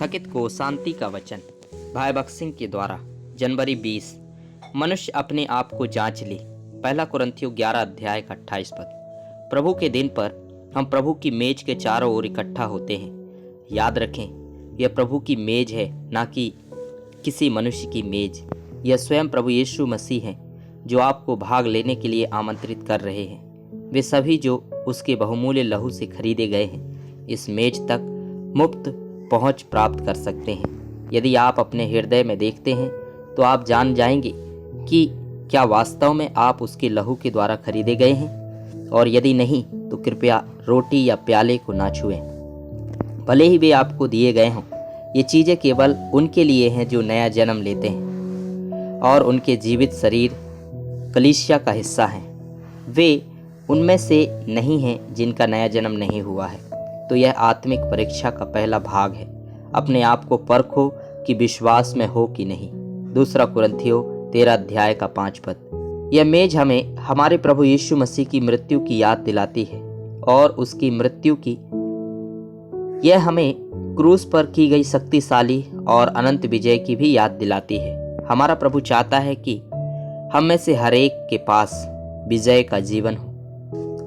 थकित को शांति का वचन। भाई भगत सिंह के द्वारा जनवरी 20। मनुष्य अपने आप को जांच ले। पहला कुरिन्थियों 11 अध्याय का 28 पद। प्रभु के दिन पर हम प्रभु की मेज के चारों ओर इकट्ठा होते हैं। याद रखें, यह प्रभु की मेज है, ना कि किसी मनुष्य की मेज। यह स्वयं प्रभु यीशु मसीह हैं जो आपको भाग लेने के लिए आमंत्रित कर रहे हैं। वे सभी जो उसके बहुमूल्य लहू से खरीदे गए हैं इस मेज तक मुफ्त पहुंच प्राप्त कर सकते हैं। यदि आप अपने हृदय में देखते हैं तो आप जान जाएंगे कि क्या वास्तव में आप उसके लहू के द्वारा खरीदे गए हैं, और यदि नहीं तो कृपया रोटी या प्याले को ना छुएं। भले ही वे आपको दिए गए हों, ये चीज़ें केवल उनके लिए हैं जो नया जन्म लेते हैं और उनके जीवित शरीर कलीसिया का हिस्सा हैं। वे उनमें से नहीं हैं जिनका नया जन्म नहीं हुआ है। तो यह आत्मिक परीक्षा का पहला भाग है। अपने आप को परखो कि विश्वास में हो कि नहीं। दूसरा कुरिन्थियों 13 अध्याय का 5 पद। यह मेज हमें हमारे प्रभु यीशु मसीह की मृत्यु की याद दिलाती है और उसकी मृत्यु की यह हमें क्रूस पर की गई शक्तिशाली और अनंत विजय की भी याद दिलाती है। हमारा प्रभु चाहता है कि हम में से हर एक के पास विजय का जीवन हो,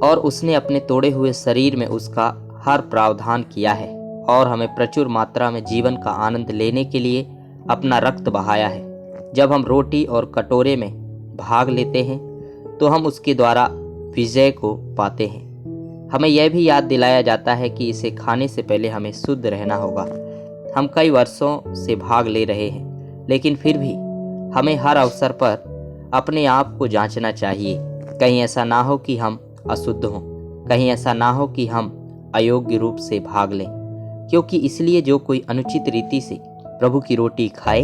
और उसने अपने तोड़े हुए शरीर में उसका हर प्रावधान किया है और हमें प्रचुर मात्रा में जीवन का आनंद लेने के लिए अपना रक्त बहाया है। जब हम रोटी और कटोरे में भाग लेते हैं तो हम उसके द्वारा विजय को पाते हैं। हमें यह भी याद दिलाया जाता है कि इसे खाने से पहले हमें शुद्ध रहना होगा। हम कई वर्षों से भाग ले रहे हैं, लेकिन फिर भी हमें हर अवसर पर अपने आप को जांचना चाहिए। कहीं ऐसा ना हो कि हम अशुद्ध हों, कहीं ऐसा ना हो कि हम अयोग्य रूप से भाग लें। क्योंकि इसलिए जो कोई अनुचित रीति से प्रभु की रोटी खाए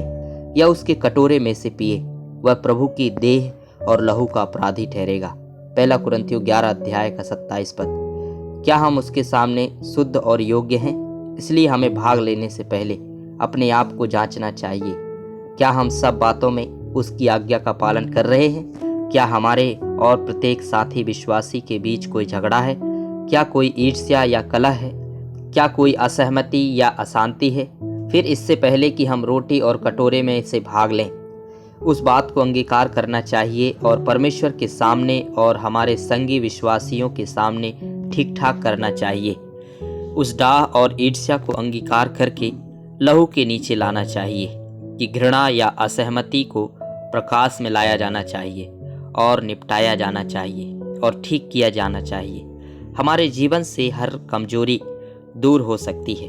या उसके कटोरे में से पिए, वह प्रभु की देह और लहू का अपराधी ठहरेगा। पहला कुरिन्थियों 11 अध्याय का 27 पद। क्या हम उसके सामने शुद्ध और योग्य हैं? इसलिए हमें भाग लेने से पहले अपने आप को जांचना चाहिए। क्या हम सब बातों में उसकी आज्ञा का पालन कर रहे हैं? क्या हमारे और प्रत्येक साथी विश्वासी के बीच कोई झगड़ा है? क्या कोई ईर्ष्या या कलह है? क्या कोई असहमति या अशांति है? फिर इससे पहले कि हम रोटी और कटोरे में से भाग लें, उस बात को अंगीकार करना चाहिए और परमेश्वर के सामने और हमारे संगी विश्वासियों के सामने ठीक ठाक करना चाहिए। उस डाह और ईर्ष्या को अंगीकार करके लहू के नीचे लाना चाहिए कि घृणा या असहमति को प्रकाश में लाया जाना चाहिए और निपटाया जाना चाहिए और ठीक किया जाना चाहिए। हमारे जीवन से हर कमजोरी दूर हो सकती है,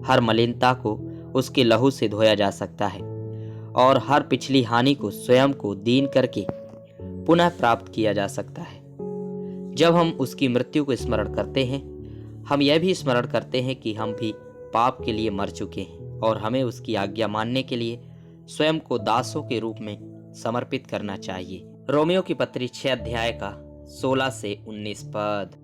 हर मलिनता को उसके लहू से धोया जा सकता है और हर पिछली हानि को स्वयं को दीन करके पुनः प्राप्त किया जा सकता है। जब हम उसकी मृत्यु को स्मरण करते हैं, हम यह भी स्मरण करते हैं कि हम भी पाप के लिए मर चुके हैं और हमें उसकी आज्ञा मानने के लिए स्वयं को दासों के रूप में समर्पित करना चाहिए। रोमियो की पत्री 6 अध्याय का 16 से 19 पद।